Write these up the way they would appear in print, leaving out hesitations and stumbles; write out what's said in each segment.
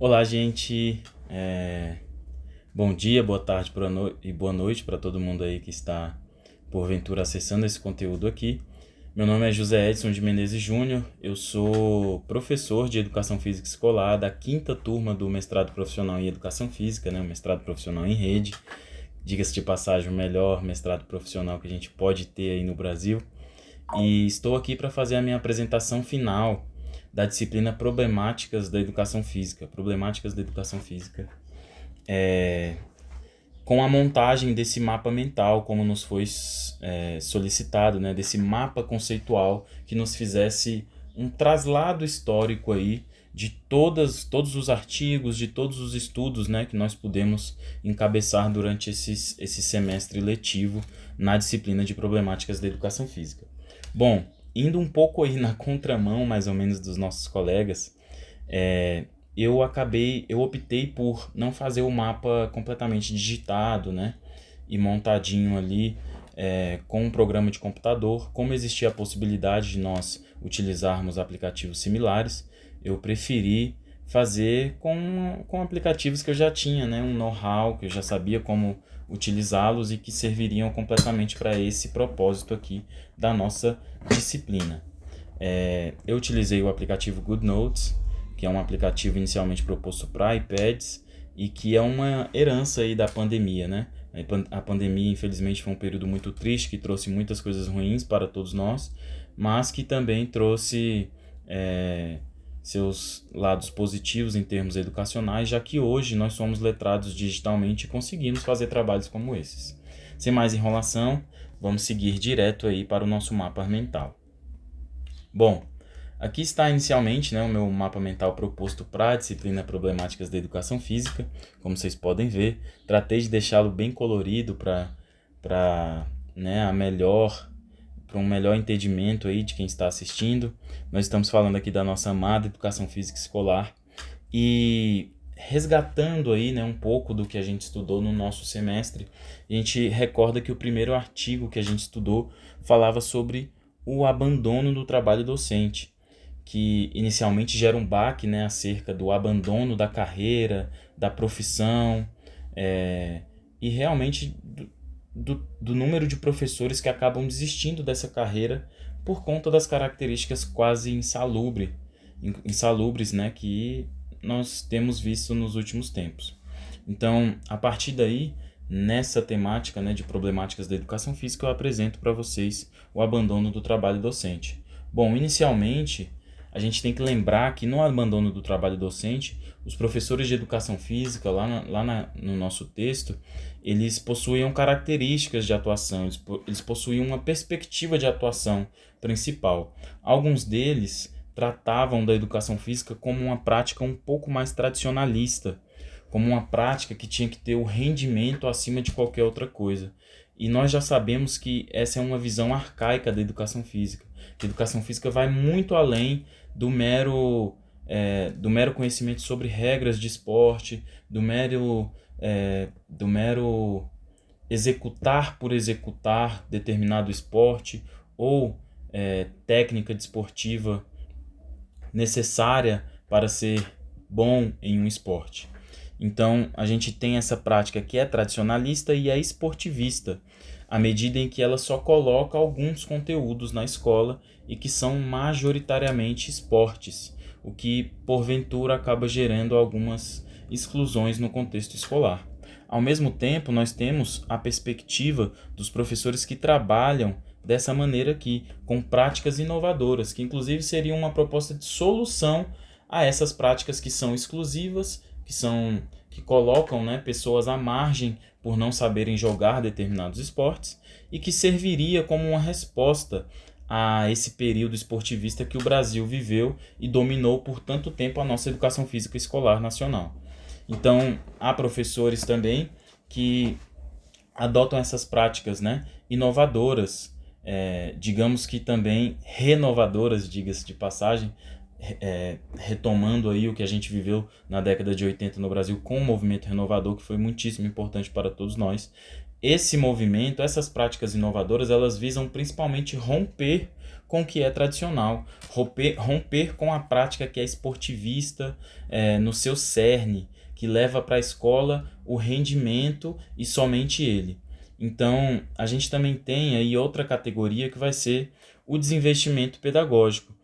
Olá, gente. Bom dia, boa tarde e boa noite para todo mundo aí que está, porventura, acessando esse conteúdo aqui. Meu nome é José Edson de Menezes Júnior, eu sou professor de Educação Física Escolar da quinta turma do mestrado profissional em Educação Física, né, o mestrado profissional em rede. Diga-se de passagem, o melhor mestrado profissional que a gente pode ter aí no Brasil. E estou aqui para fazer a minha apresentação final da disciplina Problemáticas da Educação Física. Problemáticas da Educação Física. Com a montagem desse mapa mental, como nos foi solicitado, né? Desse mapa conceitual que nos fizesse um traslado histórico aí de todos os artigos, de todos os estudos, né, que nós pudemos encabeçar durante esse semestre letivo na disciplina de Problemáticas da Educação Física. Bom, indo um pouco aí na contramão, mais ou menos, dos nossos colegas, eu optei por não fazer o mapa completamente digitado, né, e montadinho ali com um programa de computador. Como existia a possibilidade de nós utilizarmos aplicativos similares, eu preferi fazer com aplicativos que eu já tinha, né, um know-how, que eu já sabia como utilizá-los e que serviriam completamente para esse propósito aqui da nossa disciplina. Eu utilizei o aplicativo GoodNotes, que é um aplicativo inicialmente proposto para iPads e que é uma herança aí da pandemia, né? A pandemia, infelizmente, foi um período muito triste, que trouxe muitas coisas ruins para todos nós, mas que também trouxe seus lados positivos em termos educacionais, já que hoje nós somos letrados digitalmente e conseguimos fazer trabalhos como esses. Sem mais enrolação, vamos seguir direto aí para o nosso mapa mental. Bom, aqui está inicialmente, né, o meu mapa mental proposto para a disciplina Problemáticas da Educação Física. Como vocês podem ver, tratei de deixá-lo bem colorido para né, para um melhor entendimento aí de quem está assistindo. Nós estamos falando aqui da nossa amada Educação Física Escolar e resgatando aí, né, um pouco do que a gente estudou no nosso semestre. A gente recorda que o primeiro artigo que a gente estudou falava sobre o abandono do trabalho docente, que inicialmente gera um baque, né, acerca do abandono da carreira, da profissão, e realmente do número de professores que acabam desistindo dessa carreira por conta das características quase insalubres, né, que nós temos visto nos últimos tempos. Então, a partir daí, nessa temática, né, de problemáticas da educação física, eu apresento para vocês o abandono do trabalho docente. Bom, inicialmente, a gente tem que lembrar que no abandono do trabalho docente, os professores de educação física, no nosso texto, eles possuíam características de atuação, eles possuíam uma perspectiva de atuação principal. Alguns deles tratavam da educação física como uma prática um pouco mais tradicionalista, como uma prática que tinha que ter o rendimento acima de qualquer outra coisa. E nós já sabemos que essa é uma visão arcaica da educação física. A educação física vai muito além do mero conhecimento sobre regras de esporte, do mero executar por executar determinado esporte ou técnica desportiva necessária para ser bom em um esporte. Então, a gente tem essa prática que é tradicionalista e é esportivista, à medida em que ela só coloca alguns conteúdos na escola e que são majoritariamente esportes, o que, porventura, acaba gerando algumas exclusões no contexto escolar. Ao mesmo tempo, nós temos a perspectiva dos professores que trabalham dessa maneira aqui, com práticas inovadoras, que inclusive seriam uma proposta de solução a essas práticas que são exclusivas, que colocam, né, pessoas à margem por não saberem jogar determinados esportes e que serviria como uma resposta a esse período esportivista que o Brasil viveu e dominou por tanto tempo a nossa educação física escolar nacional. Então, há professores também que adotam essas práticas, né, inovadoras, digamos que também renovadoras, diga-se de passagem, retomando aí o que a gente viveu na década de 80 no Brasil com o movimento renovador, que foi muitíssimo importante para todos nós. Esse movimento, essas práticas inovadoras, elas visam principalmente romper com o que é tradicional, romper com a prática que é esportivista, no seu cerne, que leva para a escola o rendimento e somente ele. Então, a gente também tem aí outra categoria que vai ser o desinvestimento pedagógico.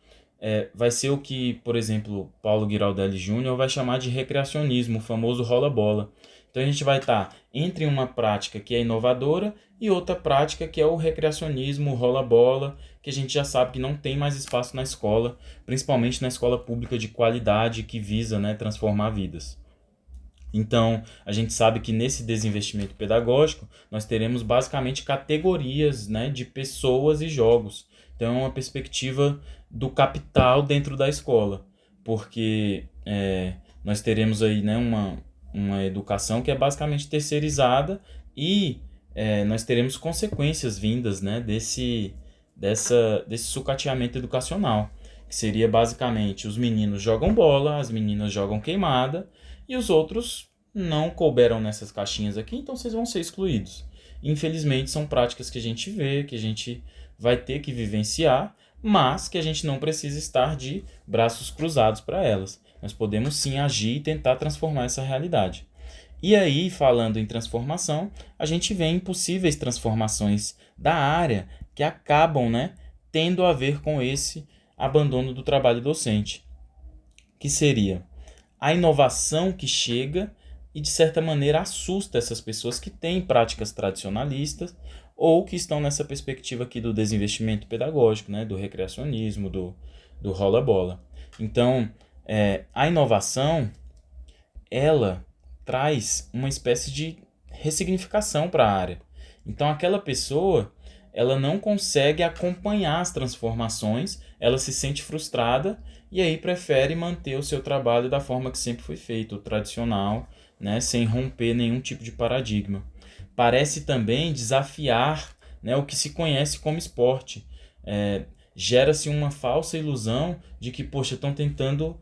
Vai ser o que, por exemplo, Paulo Giraldelli Júnior vai chamar de recreacionismo, o famoso rola-bola. Então a gente vai estar entre uma prática que é inovadora e outra prática que é o recreacionismo, o rola-bola, que a gente já sabe que não tem mais espaço na escola, principalmente na escola pública de qualidade que visa, né, transformar vidas. Então, a gente sabe que nesse desinvestimento pedagógico, nós teremos basicamente categorias, né, de pessoas e jogos. Então, é uma perspectiva do capital dentro da escola, porque nós teremos aí, né, uma educação que é basicamente terceirizada e nós teremos consequências vindas, né, desse sucateamento educacional, que seria basicamente os meninos jogam bola, as meninas jogam queimada, e os outros não couberam nessas caixinhas aqui, então vocês vão ser excluídos. Infelizmente, são práticas que a gente vê, que a gente vai ter que vivenciar, mas que a gente não precisa estar de braços cruzados para elas. Nós podemos sim agir e tentar transformar essa realidade. E aí, falando em transformação, a gente vê em possíveis transformações da área que acabam, né, tendo a ver com esse abandono do trabalho docente, que seria a inovação que chega e, de certa maneira, assusta essas pessoas que têm práticas tradicionalistas ou que estão nessa perspectiva aqui do desinvestimento pedagógico, né, do recreacionismo, do rola-bola. Então, a inovação, ela traz uma espécie de ressignificação para a área. Então, aquela pessoa, ela não consegue acompanhar as transformações, ela se sente frustrada e aí prefere manter o seu trabalho da forma que sempre foi feito, o tradicional, né, sem romper nenhum tipo de paradigma. Parece também desafiar, né, o que se conhece como esporte. Gera-se uma falsa ilusão de que, poxa, estão tentando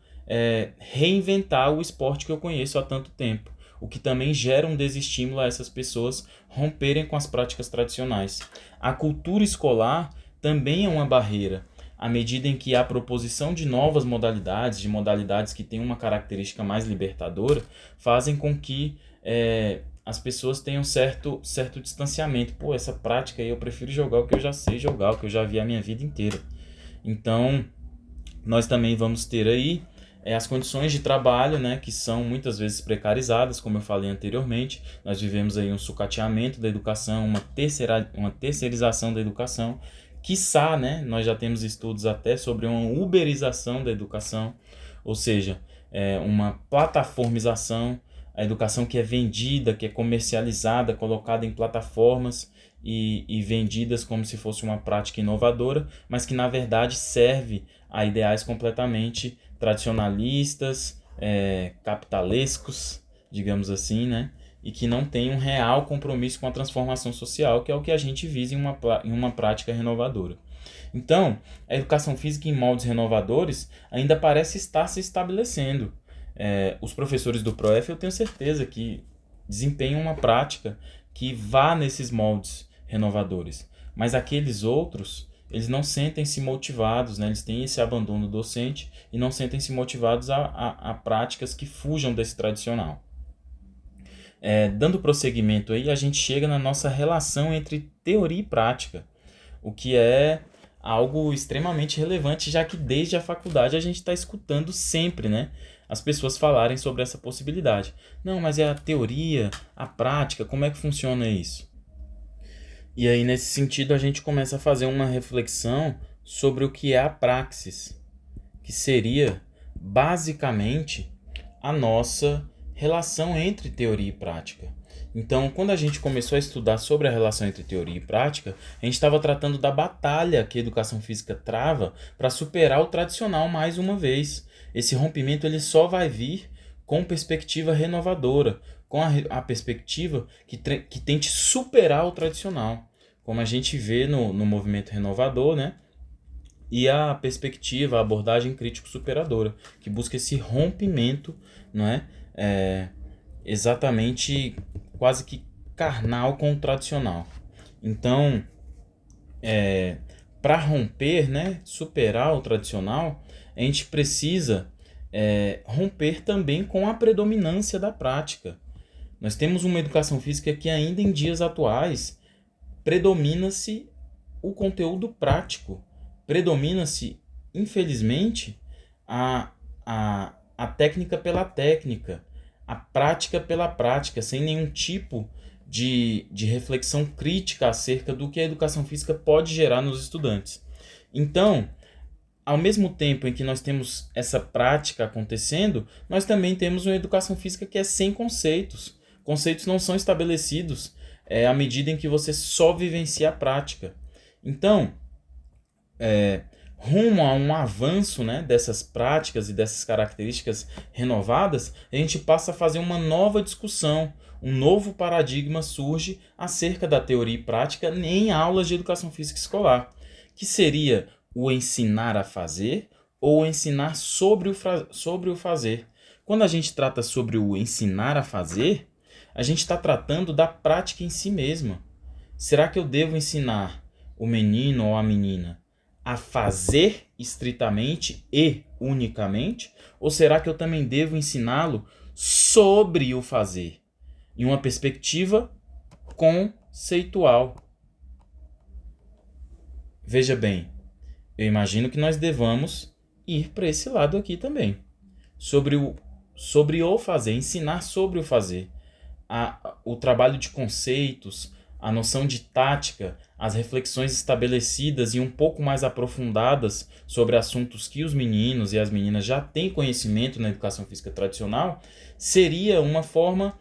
reinventar o esporte que eu conheço há tanto tempo, o que também gera um desestímulo a essas pessoas romperem com as práticas tradicionais. A cultura escolar também é uma barreira, à medida em que a proposição de novas modalidades, de modalidades que têm uma característica mais libertadora, fazem com que as pessoas tenham certo distanciamento. Pô, essa prática aí eu prefiro jogar o que eu já sei jogar, o que eu já vi a minha vida inteira. Então, nós também vamos ter aí as condições de trabalho, né, que são muitas vezes precarizadas, como eu falei anteriormente. Nós vivemos aí um sucateamento da educação, uma terceirização da educação. Quiçá, né, nós já temos estudos até sobre uma uberização da educação, ou seja, uma plataformização, a educação que é vendida, que é comercializada, colocada em plataformas e vendidas como se fosse uma prática inovadora, mas que na verdade serve a ideais completamente tradicionalistas, capitalescos, digamos assim, né? E que não tem um real compromisso com a transformação social, que é o que a gente visa em uma prática renovadora. Então, a educação física em moldes renovadores ainda parece estar se estabelecendo. Os professores do ProF, eu tenho certeza que desempenham uma prática que vá nesses moldes renovadores. Mas aqueles outros, eles não sentem-se motivados, né? Eles têm esse abandono docente e não sentem-se motivados a práticas que fujam desse tradicional. Dando prosseguimento aí, a gente chega na nossa relação entre teoria e prática, o que é algo extremamente relevante, já que desde a faculdade a gente está escutando sempre, né, as pessoas falarem sobre essa possibilidade. Não, mas é a teoria, a prática, como é que funciona isso? E aí, nesse sentido, a gente começa a fazer uma reflexão sobre o que é a praxis, que seria, basicamente, a nossa relação entre teoria e prática. Então, quando a gente começou a estudar sobre a relação entre teoria e prática, a gente estava tratando da batalha que a educação física trava para superar o tradicional mais uma vez. Esse rompimento ele só vai vir com perspectiva renovadora, com a perspectiva que tente superar o tradicional, como a gente vê no movimento renovador, né? E a perspectiva, a abordagem crítico-superadora, que busca esse rompimento, não é? Exatamente quase que carnal com o tradicional. Então, para romper, né, superar o tradicional, a gente precisa romper também com a predominância da prática. Nós temos uma educação física que ainda em dias atuais predomina-se o conteúdo prático, predomina-se, infelizmente, a técnica pela técnica, a prática pela prática, sem nenhum tipo de reflexão crítica acerca do que a educação física pode gerar nos estudantes. Então, ao mesmo tempo em que nós temos essa prática acontecendo, nós também temos uma educação física que é sem conceitos. Conceitos não são estabelecidos à medida em que você só vivencia a prática. Então, rumo a um avanço, né, dessas práticas e dessas características renovadas, a gente passa a fazer uma nova discussão, um novo paradigma surge acerca da teoria e prática em aulas de educação física escolar, que seria o ensinar a fazer ou o ensinar sobre o fazer. Quando a gente trata sobre o ensinar a fazer, a gente está tratando da prática em si mesma. Será que eu devo ensinar o menino ou a menina a fazer estritamente e unicamente? Ou será que eu também devo ensiná-lo sobre o fazer, em uma perspectiva conceitual? Veja bem, eu imagino que nós devamos ir para esse lado aqui também. Sobre o fazer, ensinar sobre o fazer. O trabalho de conceitos, a noção de tática, as reflexões estabelecidas e um pouco mais aprofundadas sobre assuntos que os meninos e as meninas já têm conhecimento na educação física tradicional, seria uma forma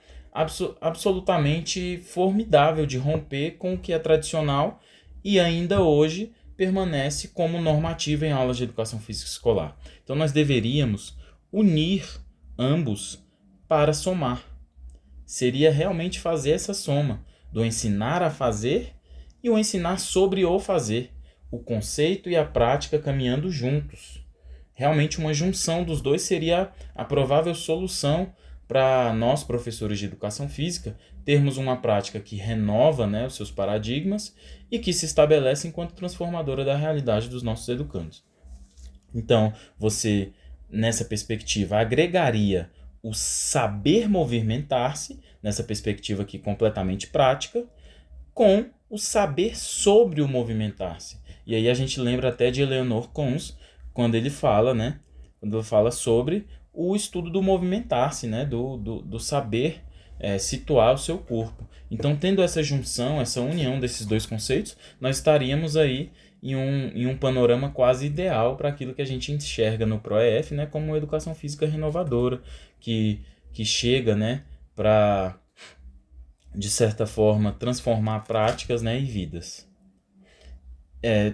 absolutamente formidável de romper com o que é tradicional e ainda hoje permanece como normativa em aulas de educação física escolar. Então nós deveríamos unir ambos para somar. Seria realmente fazer essa soma do ensinar a fazer e o ensinar sobre o fazer, o conceito e a prática caminhando juntos. Realmente uma junção dos dois seria a provável solução para nós, professores de educação física, termos uma prática que renova, né, os seus paradigmas e que se estabelece enquanto transformadora da realidade dos nossos educandos. Então, você, nessa perspectiva, agregaria o saber movimentar-se, nessa perspectiva aqui completamente prática, com o saber sobre o movimentar-se. E aí a gente lembra até de Eleanor Conz, quando ele fala, né, quando ele fala sobre o estudo do movimentar-se, né, do saber situar o seu corpo. Então, tendo essa junção, essa união desses dois conceitos, nós estaríamos aí em um panorama quase ideal para aquilo que a gente enxerga no ProEF, né, como uma educação física renovadora, que chega, né, para, de certa forma, transformar práticas, né, em vidas.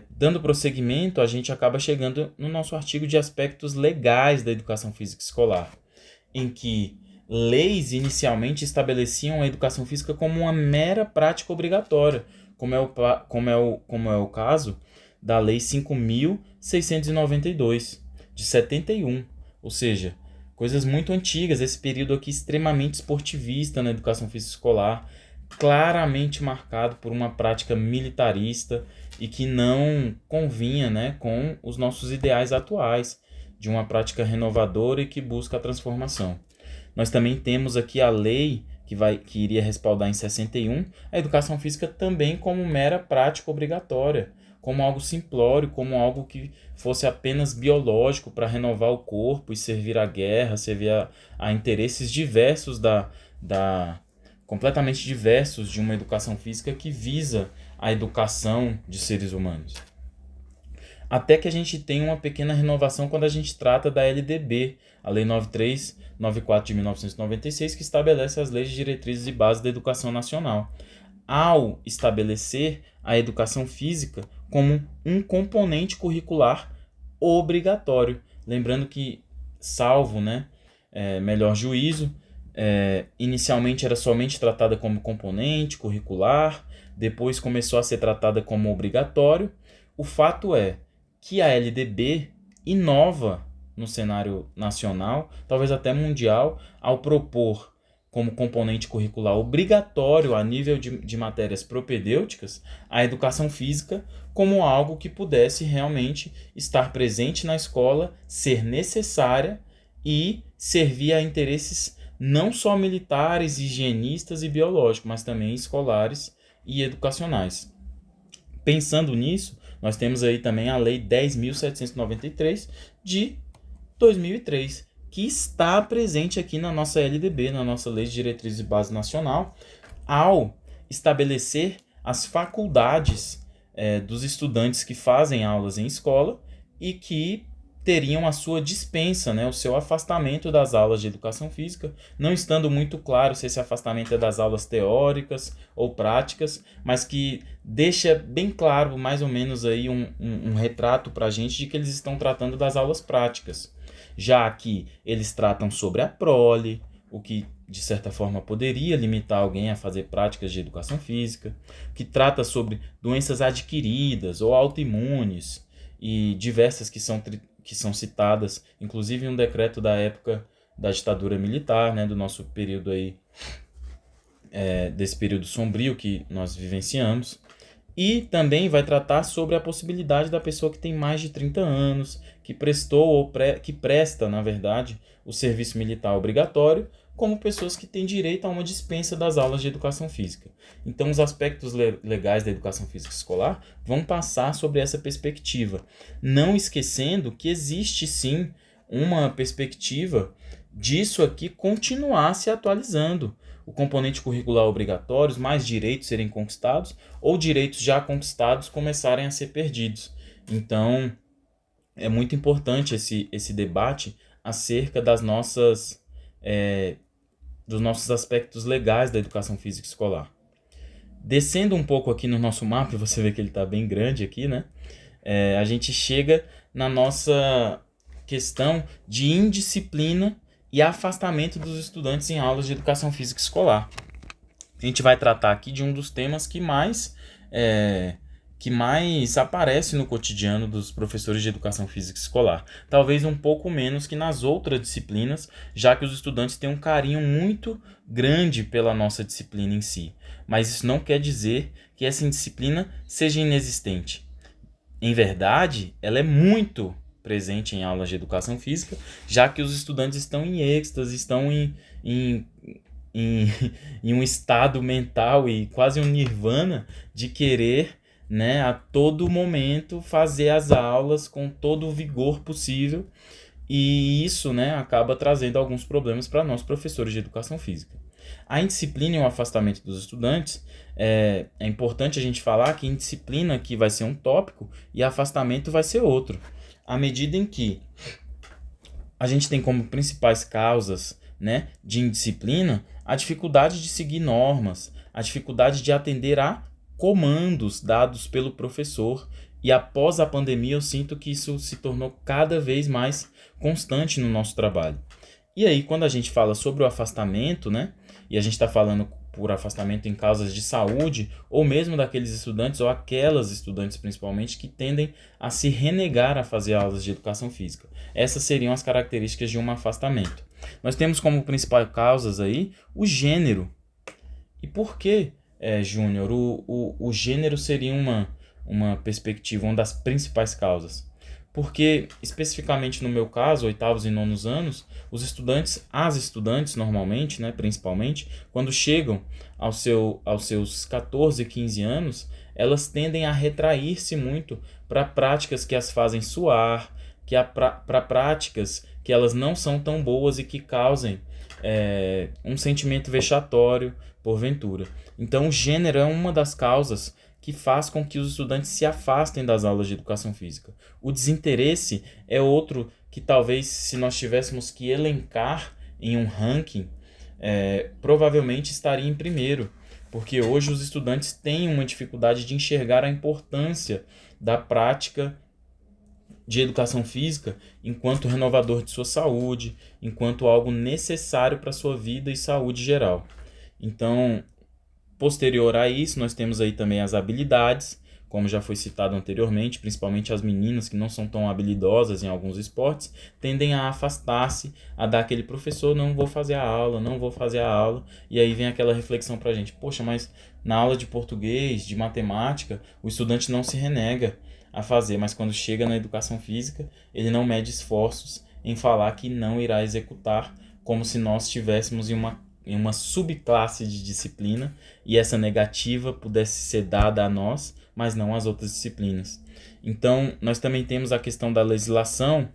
Dando prosseguimento, a gente acaba chegando no nosso artigo de aspectos legais da educação física escolar, em que leis inicialmente estabeleciam a educação física como uma mera prática obrigatória, como é o caso da Lei 5.692, de 71, ou seja, coisas muito antigas, esse período aqui extremamente esportivista na educação física escolar, claramente marcado por uma prática militarista e que não convinha, né, com os nossos ideais atuais de uma prática renovadora e que busca a transformação. Nós também temos aqui a lei que iria respaldar em 61 a educação física também como mera prática obrigatória, como algo simplório, como algo que fosse apenas biológico para renovar o corpo e servir à guerra, servir a interesses diversos completamente diversos de uma educação física que visa a educação de seres humanos. Até que a gente tem uma pequena renovação quando a gente trata da LDB, a Lei 9394 de 1996, que estabelece as leis de diretrizes e bases da educação nacional, ao estabelecer a educação física como um componente curricular obrigatório. Lembrando que, salvo melhor juízo, inicialmente era somente tratada como componente curricular, depois começou a ser tratada como obrigatório. O fato é que a LDB inova no cenário nacional, talvez até mundial, ao propor como componente curricular obrigatório a nível de matérias propedêuticas, a educação física como algo que pudesse realmente estar presente na escola, ser necessária e servir a interesses não só militares, higienistas e biológicos, mas também escolares e educacionais. Pensando nisso, nós temos aí também a Lei 10.793 de 2003, que está presente aqui na nossa LDB, na nossa Lei de Diretrizes e Base Nacional, ao estabelecer as faculdades dos estudantes que fazem aulas em escola e que teriam a sua dispensa, né, o seu afastamento das aulas de educação física, não estando muito claro se esse afastamento é das aulas teóricas ou práticas, mas que deixa bem claro, mais ou menos, aí um retrato para a gente de que eles estão tratando das aulas práticas, já que eles tratam sobre a prole, o que de certa forma poderia limitar alguém a fazer práticas de educação física, que trata sobre doenças adquiridas ou autoimunes e diversas que são citadas, inclusive em um decreto da época da ditadura militar, né, do nosso período aí, desse período sombrio que nós vivenciamos. E também vai tratar sobre a possibilidade da pessoa que tem mais de 30 anos, que prestou ou que presta, na verdade, o serviço militar obrigatório, como pessoas que têm direito a uma dispensa das aulas de educação física. Então, os aspectos legais da educação física escolar vão passar sobre essa perspectiva, não esquecendo que existe sim uma perspectiva disso aqui continuar se atualizando. O componente curricular obrigatório, mais direitos serem conquistados ou direitos já conquistados começarem a ser perdidos. Então, é muito importante esse debate acerca dos nossos aspectos legais da educação física escolar. Descendo um pouco aqui no nosso mapa, você vê que ele está bem grande aqui, né? A gente chega na nossa questão de indisciplina e afastamento dos estudantes em aulas de educação física escolar. A gente vai tratar aqui de um dos temas que mais aparece no cotidiano dos professores de educação física escolar. Talvez um pouco menos que nas outras disciplinas, já que os estudantes têm um carinho muito grande pela nossa disciplina em si. Mas isso não quer dizer que essa indisciplina seja inexistente. Em verdade, ela é muito presente em aulas de educação física, já que os estudantes estão em êxtase, estão em um estado mental e quase um nirvana de querer, né, a todo momento fazer as aulas com todo o vigor possível, e isso, né, acaba trazendo alguns problemas para nós, professores de educação física. A indisciplina e o afastamento dos estudantes, é importante a gente falar que indisciplina aqui vai ser um tópico e afastamento vai ser outro. À medida em que a gente tem como principais causas, né, de indisciplina a dificuldade de seguir normas, a dificuldade de atender a comandos dados pelo professor, e após a pandemia eu sinto que isso se tornou cada vez mais constante no nosso trabalho. E aí, quando a gente fala sobre o afastamento, né, e a gente está falando por afastamento em causas de saúde, ou mesmo daqueles estudantes, ou aquelas estudantes principalmente, que tendem a se renegar a fazer aulas de educação física. Essas seriam as características de um afastamento. Nós temos como principais causas aí o gênero. E por que, Júnior, o gênero seria uma perspectiva, uma das principais causas? Porque, especificamente no meu caso, oitavos e nonos anos, as estudantes normalmente, né, principalmente, quando chegam aos seus 14, 15 anos, elas tendem a retrair-se muito para práticas que as fazem suar, para práticas que elas não são tão boas e que causem um sentimento vexatório, porventura. Então, o gênero é uma das causas que faz com que os estudantes se afastem das aulas de educação física. O desinteresse é outro que talvez, se nós tivéssemos que elencar em um ranking, provavelmente estaria em primeiro, porque hoje os estudantes têm uma dificuldade de enxergar a importância da prática de educação física enquanto renovador de sua saúde, enquanto algo necessário para a sua vida e saúde geral. Então, posterior a isso, nós temos aí também as habilidades, como já foi citado anteriormente, principalmente as meninas que não são tão habilidosas em alguns esportes, tendem a afastar-se, a dar aquele professor, não vou fazer a aula, não vou fazer a aula, e aí vem aquela reflexão pra gente, poxa, mas na aula de português, de matemática, o estudante não se renega a fazer, mas quando chega na educação física, ele não mede esforços em falar que não irá executar, como se nós estivéssemos em uma subclasse de disciplina e essa negativa pudesse ser dada a nós, mas não às outras disciplinas. Então, nós também temos a questão da legislação,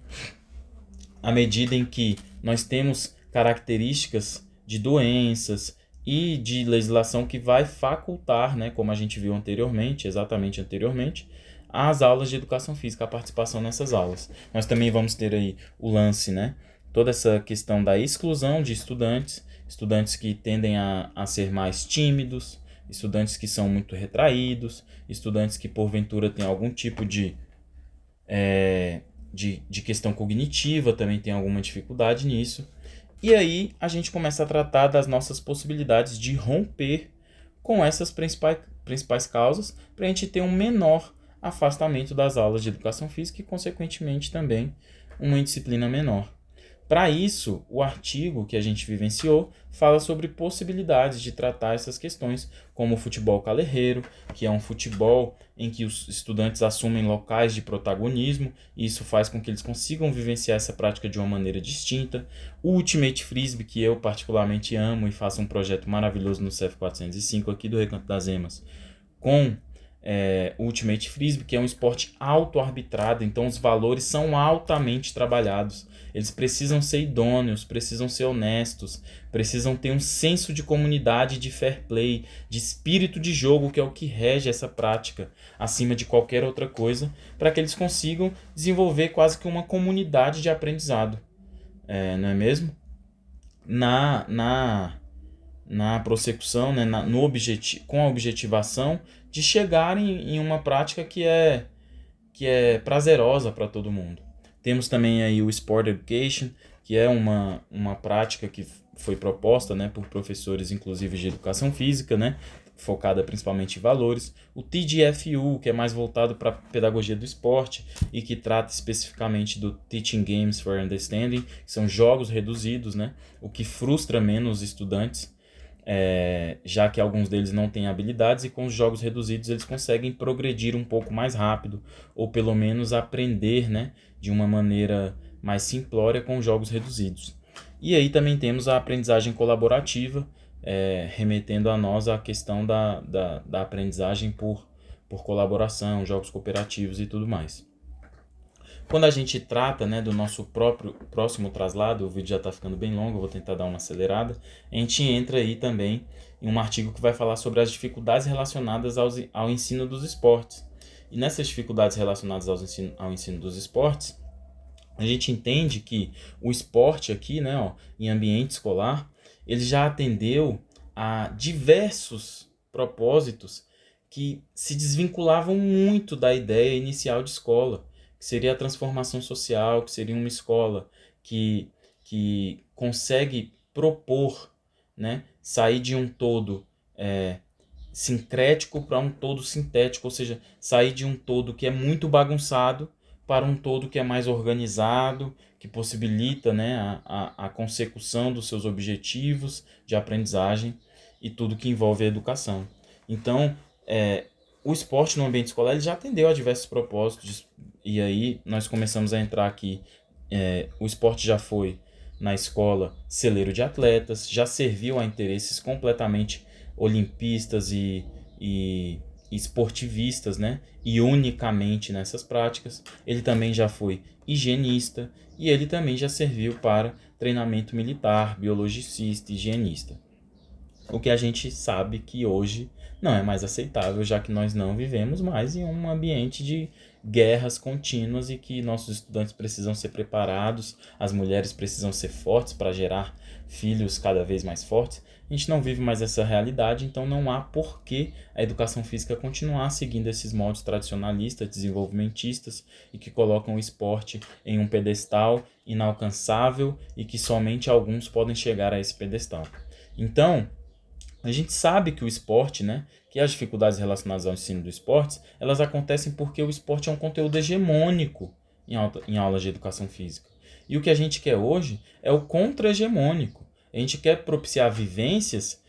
à medida em que nós temos características de doenças e de legislação que vai facultar, né, como a gente viu anteriormente, exatamente anteriormente, as aulas de educação física, a participação nessas aulas. Nós também vamos ter aí o lance, né, toda essa questão da exclusão de estudantes, estudantes que tendem a ser mais tímidos, estudantes que são muito retraídos, estudantes que porventura têm algum tipo de questão cognitiva, também tem alguma dificuldade nisso. E aí a gente começa a tratar das nossas possibilidades de romper com essas principais causas para a gente ter um menor afastamento das aulas de educação física e, consequentemente, também uma disciplina menor. Para isso, o artigo que a gente vivenciou fala sobre possibilidades de tratar essas questões, como o futebol calerreiro, que é um futebol em que os estudantes assumem locais de protagonismo, e isso faz com que eles consigam vivenciar essa prática de uma maneira distinta. O Ultimate Frisbee, que eu particularmente amo e faço um projeto maravilhoso no CEF 405 aqui do Recanto das Emas, com o Ultimate Frisbee, que é um esporte auto-arbitrado, então os valores são altamente trabalhados. Eles precisam ser idôneos, precisam ser honestos, precisam ter um senso de comunidade, de fair play, de espírito de jogo, que é o que rege essa prática, acima de qualquer outra coisa, para que eles consigam desenvolver quase que uma comunidade de aprendizado. Não é mesmo? Na prossecução, né, com a objetivação de chegarem em uma prática que é prazerosa para todo mundo. Temos também aí o Sport Education, que é uma prática que foi proposta, né, por professores, inclusive de educação física, né, focada principalmente em valores. O TGFU, que é mais voltado para a pedagogia do esporte e que trata especificamente do Teaching Games for Understanding, que são jogos reduzidos, né, o que frustra menos os estudantes, já que alguns deles não têm habilidades, e com os jogos reduzidos eles conseguem progredir um pouco mais rápido, ou pelo menos aprender, né, de uma maneira mais simplória com os jogos reduzidos. E aí também temos a aprendizagem colaborativa, remetendo a nós a questão da aprendizagem por colaboração, jogos cooperativos e tudo mais. Quando a gente trata, né, do nosso próximo traslado, o vídeo já está ficando bem longo, eu vou tentar dar uma acelerada, a gente entra aí também em um artigo que vai falar sobre as dificuldades relacionadas ao ensino dos esportes. E nessas dificuldades relacionadas ao ensino dos esportes, a gente entende que o esporte aqui, né, em ambiente escolar, ele já atendeu a diversos propósitos que se desvinculavam muito da ideia inicial de escola, que seria a transformação social, que seria uma escola que consegue propor, né, sair de um todo sincrético para um todo sintético, ou seja, sair de um todo que é muito bagunçado para um todo que é mais organizado, que possibilita, né, a consecução dos seus objetivos de aprendizagem e tudo que envolve a educação. Então, o esporte no ambiente escolar ele já atendeu a diversos propósitos, e aí nós começamos a entrar aqui. O esporte já foi, na escola, celeiro de atletas, já serviu a interesses completamente olimpistas e esportivistas, né? E unicamente nessas práticas. Ele também já foi higienista e ele também já serviu para treinamento militar, biologicista, higienista. O que a gente sabe que hoje não é mais aceitável, já que nós não vivemos mais em um ambiente de guerras contínuas e que nossos estudantes precisam ser preparados, as mulheres precisam ser fortes para gerar filhos cada vez mais fortes. A gente não vive mais essa realidade, então não há por que a educação física continuar seguindo esses moldes tradicionalistas, desenvolvimentistas e que colocam o esporte em um pedestal inalcançável e que somente alguns podem chegar a esse pedestal. Então, A gente sabe que o esporte, né, que as dificuldades relacionadas ao ensino do esporte, elas acontecem porque o esporte é um conteúdo hegemônico em aulas de educação física. E o que a gente quer hoje é o contra-hegemônico. A gente quer propiciar vivências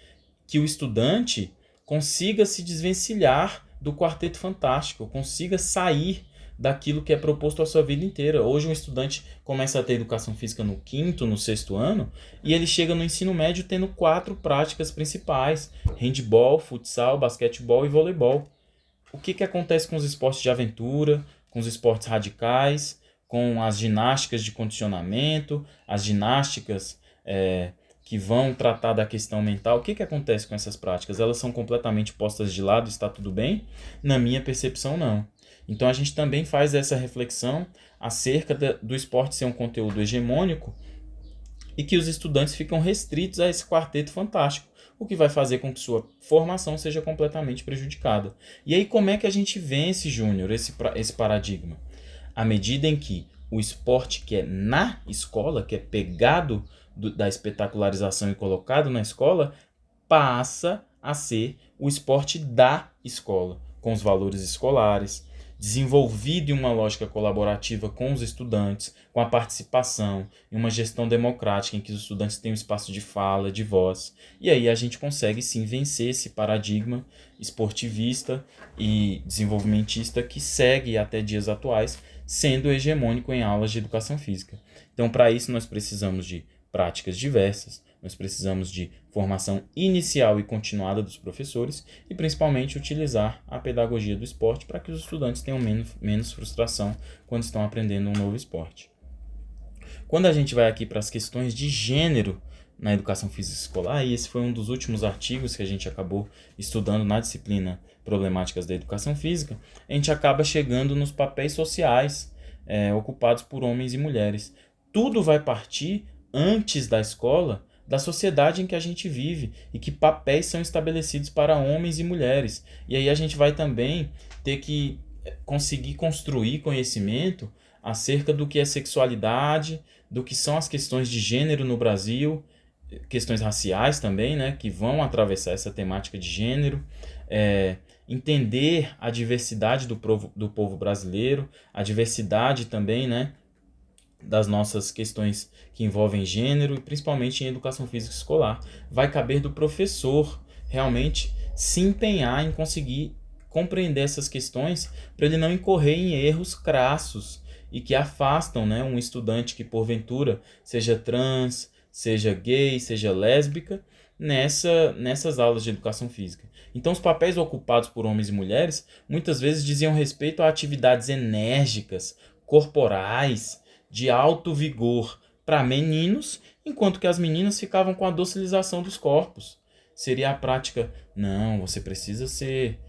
que o estudante consiga se desvencilhar do quarteto fantástico, consiga sair daquilo que é proposto a sua vida inteira. Hoje um estudante começa a ter educação física no quinto, no sexto ano, e ele chega no ensino médio tendo 4 práticas principais: handball, futsal, basquetebol e voleibol. O que acontece com os esportes de aventura, com os esportes radicais, com as ginásticas de condicionamento, as ginásticas que vão tratar da questão mental? O que acontece com essas práticas? Elas são completamente postas de lado, está tudo bem? Na minha percepção, não. Então a gente também faz essa reflexão acerca do esporte ser um conteúdo hegemônico e que os estudantes ficam restritos a esse quarteto fantástico, o que vai fazer com que sua formação seja completamente prejudicada. E aí como é que a gente vence, Júnior, esse paradigma? À medida em que o esporte que é na escola, que é pegado da espetacularização e colocado na escola, passa a ser o esporte da escola, com os valores escolares, desenvolvido em uma lógica colaborativa com os estudantes, com a participação, em uma gestão democrática em que os estudantes têm um espaço de fala, de voz. E aí a gente consegue sim vencer esse paradigma esportivista e desenvolvimentista que segue até dias atuais, sendo hegemônico em aulas de educação física. Então, para isso, nós precisamos de práticas diversas, nós precisamos de formação inicial e continuada dos professores e, principalmente, utilizar a pedagogia do esporte para que os estudantes tenham menos frustração quando estão aprendendo um novo esporte. Quando a gente vai aqui para as questões de gênero na educação física escolar, e esse foi um dos últimos artigos que a gente acabou estudando na disciplina Problemáticas da Educação Física, a gente acaba chegando nos papéis sociais ocupados por homens e mulheres. Tudo vai partir, antes da escola, da sociedade em que a gente vive e que papéis são estabelecidos para homens e mulheres. E aí a gente vai também ter que conseguir construir conhecimento acerca do que é sexualidade, do que são as questões de gênero no Brasil, questões raciais também, né, que vão atravessar essa temática de gênero, entender a diversidade do povo brasileiro, a diversidade também, né, das nossas questões que envolvem gênero e principalmente em educação física escolar. Vai caber do professor realmente se empenhar em conseguir compreender essas questões para ele não incorrer em erros crassos e que afastam, né, um estudante que porventura seja trans, seja gay, seja lésbica, nessas aulas de educação física. Então, os papéis ocupados por homens e mulheres muitas vezes diziam respeito a atividades enérgicas, corporais, de alto vigor para meninos, enquanto que as meninas ficavam com a docilização dos corpos. Seria a prática: não, você precisa ser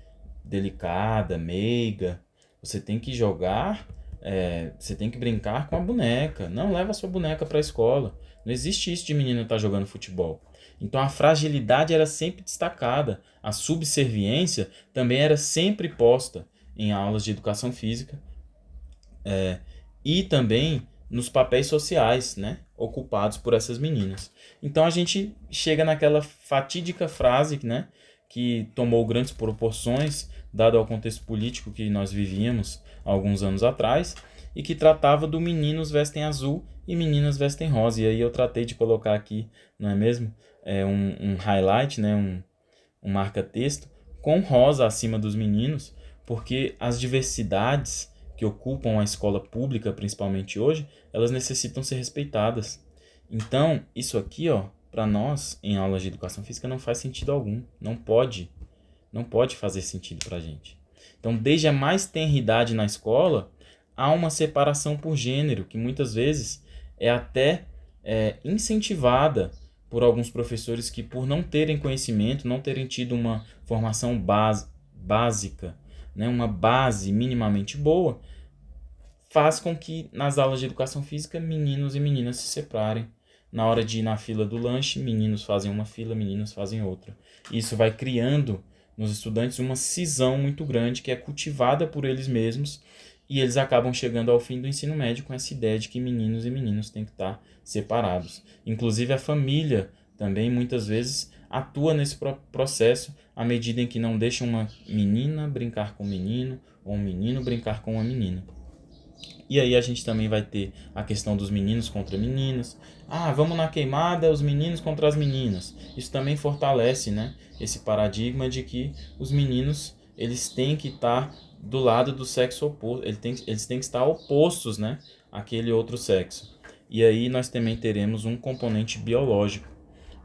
delicada, meiga, você tem que jogar, você tem que brincar com a boneca. Não, leva a sua boneca para a escola. Não existe isso de menina estar jogando futebol. Então a fragilidade era sempre destacada, a subserviência também era sempre posta em aulas de educação física, e também nos papéis sociais, né, ocupados por essas meninas. Então a gente chega naquela fatídica frase, né, que tomou grandes proporções, dado ao contexto político que nós vivíamos há alguns anos atrás, e que tratava do meninos vestem azul e meninas vestem rosa. E aí eu tratei de colocar aqui, não é mesmo, um highlight, né, um marca-texto, com rosa acima dos meninos, porque as diversidades que ocupam a escola pública, principalmente hoje, elas necessitam ser respeitadas. Então, isso aqui, ó, para nós, em aulas de educação física, não faz sentido algum. Não pode fazer sentido para a gente. Então, desde a mais tenra idade na escola, há uma separação por gênero, que muitas vezes é até incentivada por alguns professores que, por não terem conhecimento, não terem tido uma formação básica, né, uma base minimamente boa, faz com que nas aulas de educação física meninos e meninas se separem. Na hora de ir na fila do lanche, meninos fazem uma fila, meninas fazem outra. Isso vai criando nos estudantes uma cisão muito grande que é cultivada por eles mesmos, e eles acabam chegando ao fim do ensino médio com essa ideia de que meninos e meninos têm que estar separados. Inclusive a família também muitas vezes atua nesse processo à medida em que não deixa uma menina brincar com um menino ou um menino brincar com uma menina. E aí a gente também vai ter a questão dos meninos contra meninas. Vamos na queimada, os meninos contra as meninas. Isso também fortalece, né, esse paradigma de que os meninos eles têm que estar do lado do sexo oposto. Eles têm que estar opostos, né, àquele outro sexo. E aí nós também teremos um componente biológico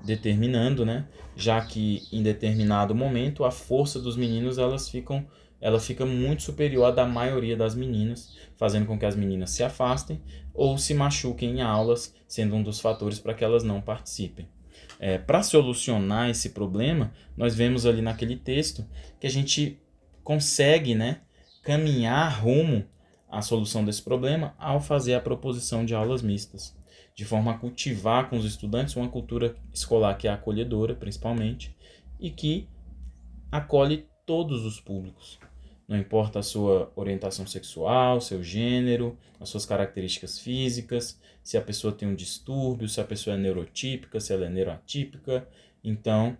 determinando, né, já que em determinado momento a força dos meninos ela fica muito superior à da maioria das meninas, fazendo com que as meninas se afastem ou se machuquem em aulas, sendo um dos fatores para que elas não participem. Para solucionar esse problema, nós vemos ali naquele texto que a gente consegue, né, caminhar rumo à solução desse problema ao fazer a proposição de aulas mistas, de forma a cultivar com os estudantes uma cultura escolar que é acolhedora, principalmente, e que acolhe todos os públicos. Não importa a sua orientação sexual, seu gênero, as suas características físicas, se a pessoa tem um distúrbio, se a pessoa é neurotípica, se ela é neuroatípica. Então,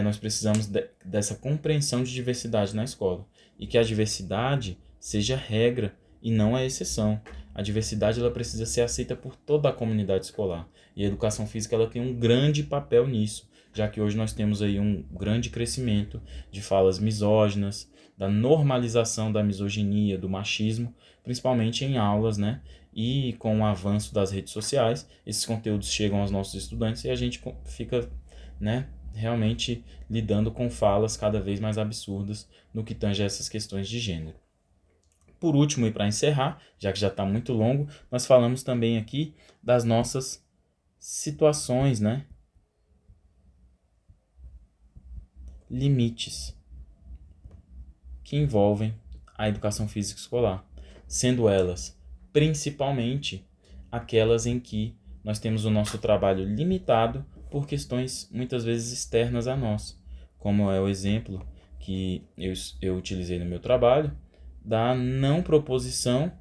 nós precisamos dessa compreensão de diversidade na escola. E que a diversidade seja regra e não a exceção. A diversidade ela precisa ser aceita por toda a comunidade escolar. E a educação física ela tem um grande papel nisso, já que hoje nós temos aí um grande crescimento de falas misóginas, da normalização da misoginia, do machismo, principalmente em aulas, né? E com o avanço das redes sociais, esses conteúdos chegam aos nossos estudantes e a gente fica, né, realmente lidando com falas cada vez mais absurdas no que tange a essas questões de gênero. Por último, e para encerrar, já que já está muito longo, nós falamos também aqui das nossas situações, né? Limites que envolvem a educação física escolar, sendo elas principalmente aquelas em que nós temos o nosso trabalho limitado por questões muitas vezes externas a nós, como é o exemplo que eu utilizei no meu trabalho, da não proposição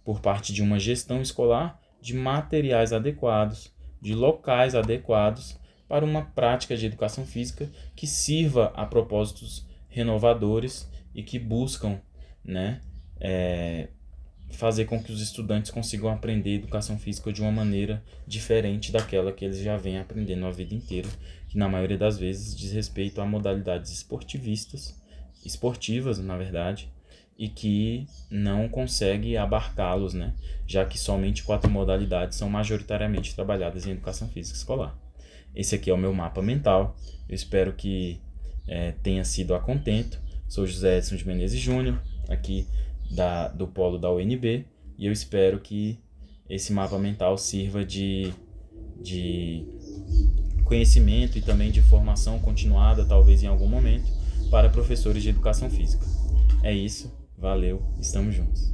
por parte de uma gestão escolar de materiais adequados, de locais adequados para uma prática de educação física que sirva a propósitos renovadores e que buscam, né, fazer com que os estudantes consigam aprender educação física de uma maneira diferente daquela que eles já vêm aprendendo a vida inteira, que na maioria das vezes diz respeito a modalidades esportivas, na verdade, e que não consegue abarcá-los, né, já que somente 4 modalidades são majoritariamente trabalhadas em educação física escolar. Esse aqui é o meu mapa mental, eu espero que tenha sido a contento. Sou José Edson de Menezes Júnior, aqui do polo da UNB, e eu espero que esse mapa mental sirva de conhecimento e também de formação continuada, talvez em algum momento, para professores de educação física. É isso, valeu, estamos juntos.